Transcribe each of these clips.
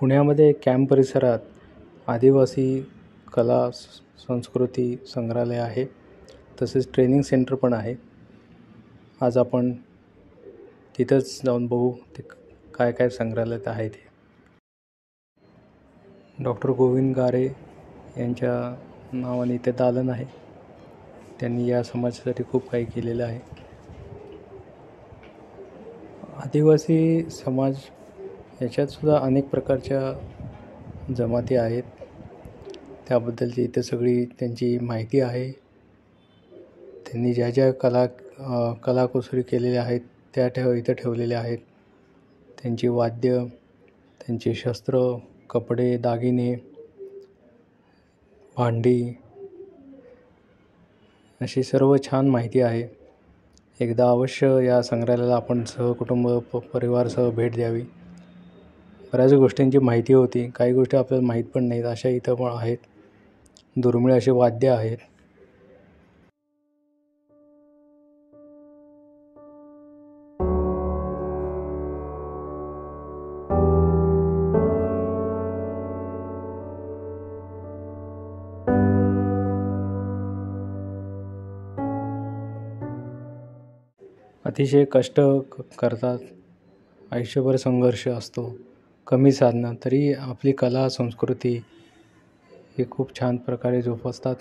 पुण्यामध्ये कॅम्प परिसरात आदिवासी कला संस्कृती संग्रहालय आहे, तसेच ट्रेनिंग सेंटर पण आहे. आज आपण तिथंच जाऊन बघू ते काय काय संग्रहालयात आहे ते. डॉक्टर गोविंद गारे यांच्या नावाने ते दालन आहे. त्यांनी या समाजासाठी खूप काही केलेलं आहे. आदिवासी समाज याच्यातसुद्धा अनेक प्रकारच्या जमाती आहेत. त्याबद्दलची इथे सगळी त्यांची माहिती आहे. त्यांनी ज्या ज्या कलाकुसरी केलेल्या आहेत त्या इथं ठेवलेल्या आहेत. त्यांची वाद्य, त्यांची शस्त्र, कपडे, दागिने, भांडी अशी सर्व छान माहिती आहे. एकदा अवश्य या संग्रहालयाला आपण सहकुटुंब परिवारासह भेट द्यावी. बऱ्याच गोष्टींची माहिती होती, काही गोष्टी आपल्याला माहीत पण नाहीत अशा इथं पण आहेत. दुर्मिळ असे वाद्य आहेत. अतिशय कष्ट करतात, आयुष्यभर संघर्ष असतो, कमी साधनं, तरी आपली कला संस्कृती ही खूप छान प्रकारे जोपासतात.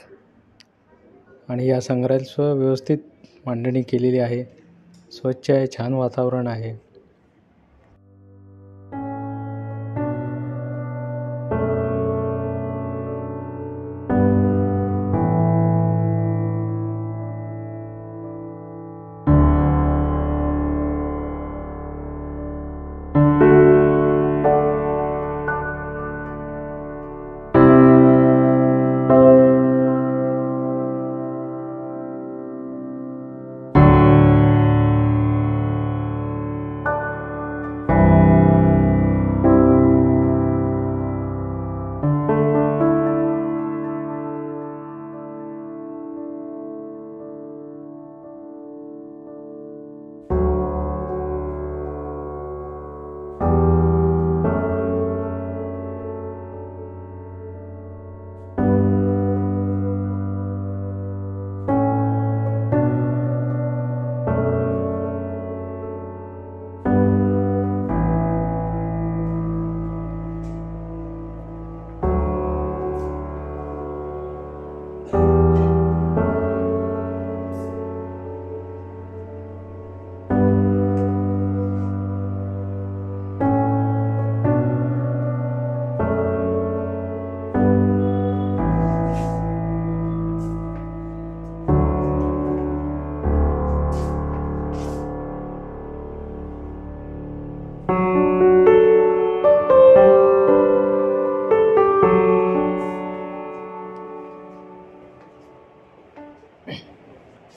आणि या संग्रहालयात व्यवस्थित मांडणी केलेली आहे. स्वच्छ आहे, छान वातावरण आहे.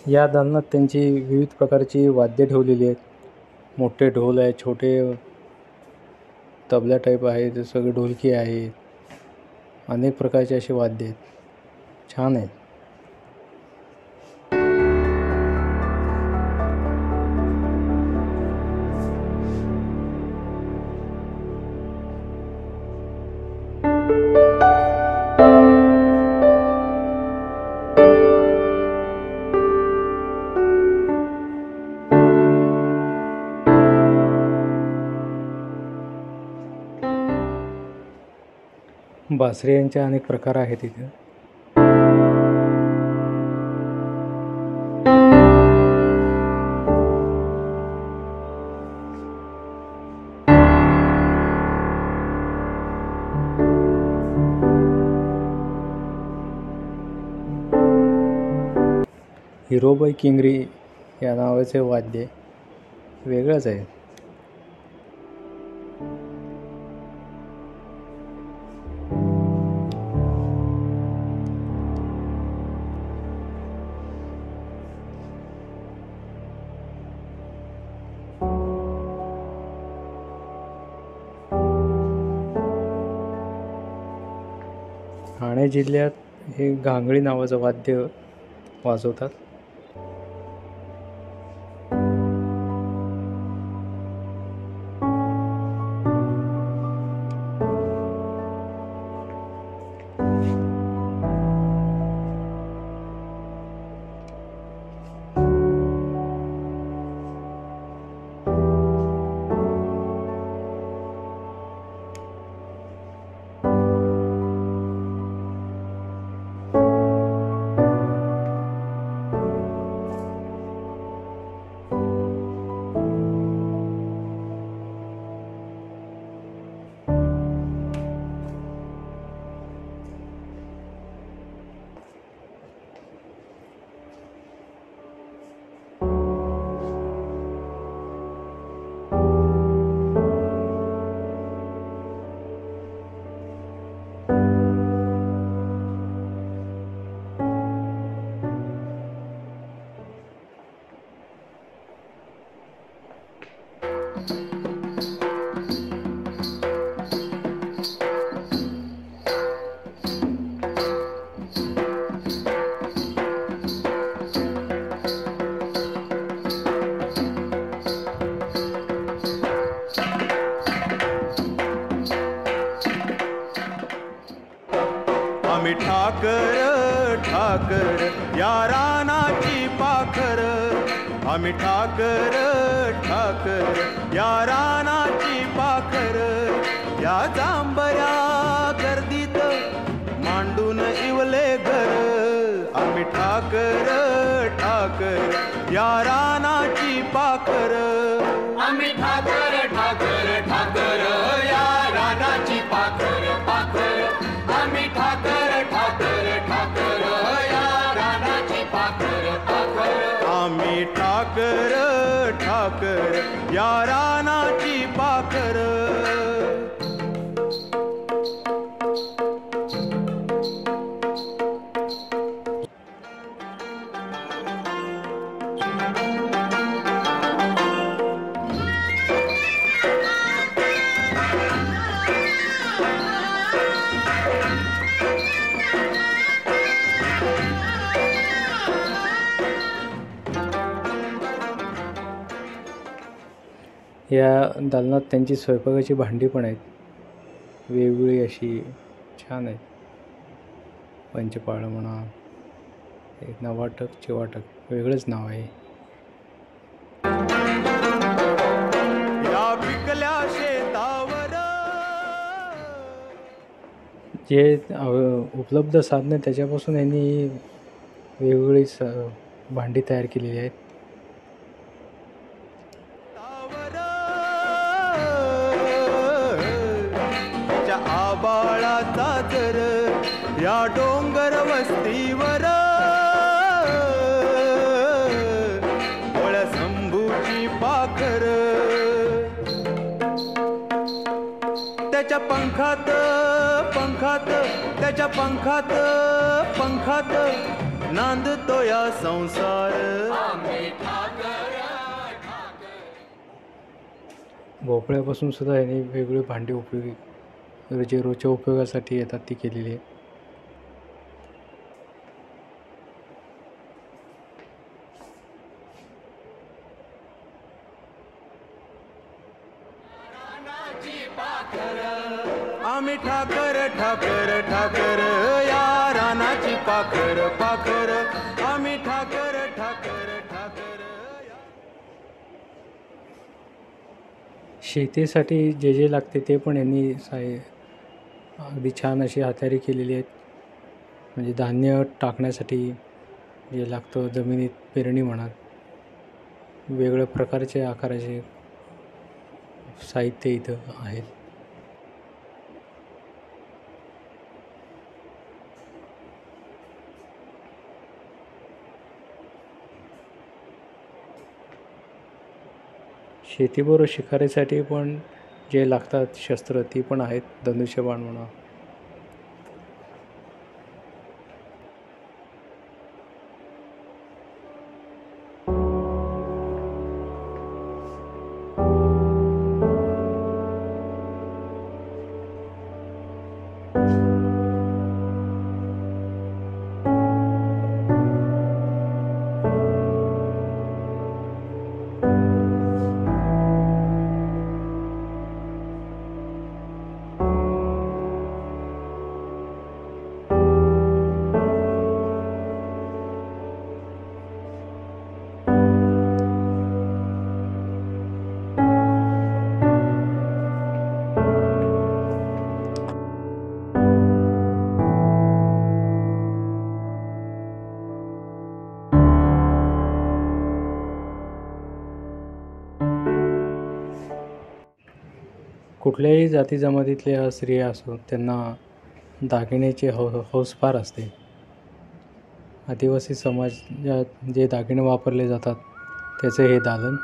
या दालनात त्यांची विविध प्रकारची वाद्य ठेवलेली आहेत. मोठे ढोल आहेत, छोटे तबला टाईप आहे, ते सगळे ढोलकी आहे. अनेक प्रकारचे असे वाद्य आहेत, छान आहेत. बासरी यांचे अनेक प्रकार आहेत इथे. हिरोबाई किंगरी या नावाचे वाद्य वेगळंच आहे. ठाणे जिल्ह्यात हे घांगडी नावाचं वाद्य वाजवतात. आम्ही ठाकर ठाकर या रानाची पाखर, आम्ही ठाकर ठाकर या रानाची पाखर, या जांभया गर्दीत मांडून इवले घर, आम्ही ठाकर ठाकर या रानाची पाखर, आम्ही ठाकर ठाकर ठाकर या रानाची पाखर पाखर, आम्ही ठाकर ठाकर ठाकर या रानाची पाखर पाखर, आम्ही ठाकर ठाकर या रानाची पाखर. या दालनात त्यांची स्वयंपाकाची भांडी पण आहेत, वेगवेगळी अशी छान आहेत. पंचपाळ म्हणा, एक नवाटक चिवाटक वेगळंच नाव आहे. या पिकल्या शेतावर जे उपलब्ध साधने त्याच्यापासून यांनी वेगवेगळी भांडी तयार केलेली आहेत. आबाळाचा जर या डोंगर वस्तीवर ओळ्या शंभूची पाखर, त्याच्या पंखात पंखात त्याच्या पंखात पंखात नांदतो या संसार. भोपळ्यापासून सुद्धा यांनी वेगवेगळी भांडी उपयोगी जे रोजच्या उपयोगासाठी येतात ती केलेली आहे. आम्ही ठाकर ठाकर ठाकर या रानाची पाखर पाखर, आम्ही ठाकर ठाकर ठाकर. शेतीसाठी जे जे लागते ते पण यांनी अगदी छान अशी हातारी केलेली आहेत. म्हणजे धान्य टाकण्यासाठी जे लागतं जमिनीत पेरणी म्हणा, वेगवेगळ्या प्रकारचे आकाराचे साहित्य इथं आहेत. शेतीबरोबर शिकारीसाठी पण जे लागतात शस्त्र ती पण आहेत, धनुष्यबाण म्हणा. कुठल्याही जाती जमातीतल्या स्त्रिया असो त्यांना दागिन्याची हौस फार असते. आदिवासी समाजात जे दागिने वापरले जातात त्याचे हे दालन.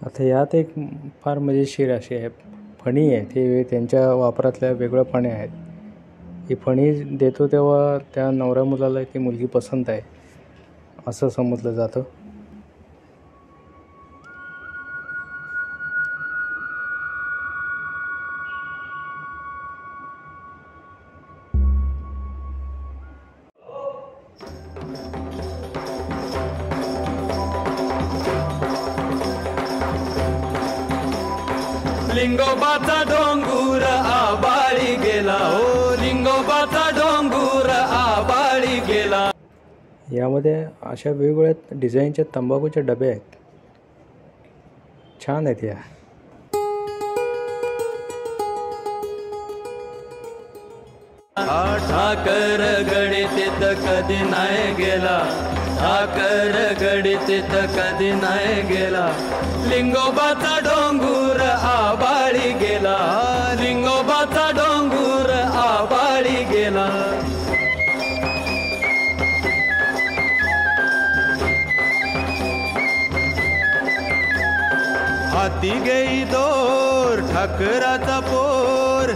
आता यात एक फार मजेशीर अशी आहे फणी आहे, ते त्यांच्या वापरातल्या वेगळ्या फण्या आहेत. ही फणी देतो तेव्हा त्या नवऱ्या मुलाला ती मुलगी पसंत आहे असं समजलं जातं. लिंगोबाचा डोंगूर आबाळी गेला, हो लिंगोबाचा डोंगूर आबाळी गेला. यामध्ये अशा वेगवेगळ्या डिझाईनच्या तंबाखूच्या डबे आहेत, छान आहेत या. ठाकर गणित कधी नाही गेला, ठाकर गणित कधी नाही गेला. लिंगोबाचा डोंगूर आबाळी गेला, लिंगोबाचा डोंगूर आबाळी गेला. हाती घेई दोर ठाकराचा पोर,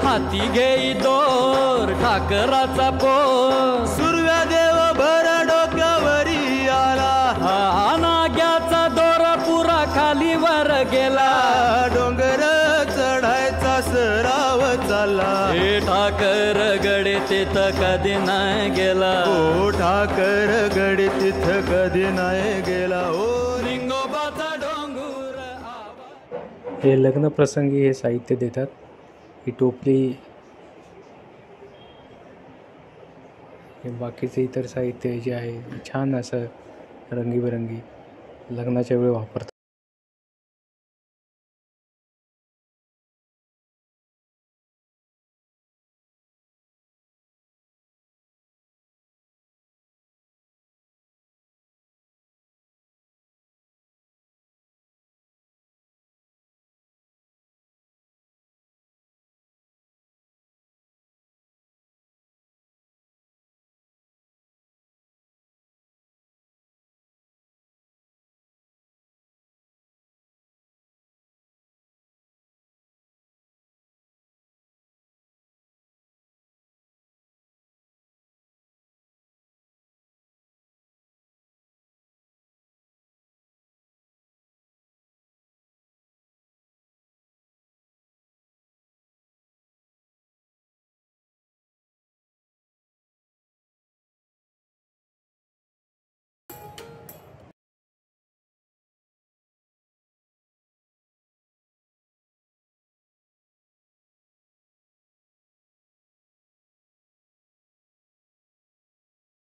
हाती घेई दोर ठाकराचा पोर. सुरव्या देव भर डोक्यावरी आला, हा नाग्याचा दोर पुरा खालीवर गेला. डोंगर चढायचा सराव चालला. हे ठाकर गणित कधी नाही गेला, ओ ठाकर गडी तिथं कधी नाही गेला. ओ लिंगोबाचा डोंगूर आबाळी. हे लग्न प्रसंगी हे साहित्य देतात. ही टोपली, हे बाकीचे इतर साहित्य जे आहे छान असं रंगीबेरंगी लग्नाच्या वेळी वापरतात.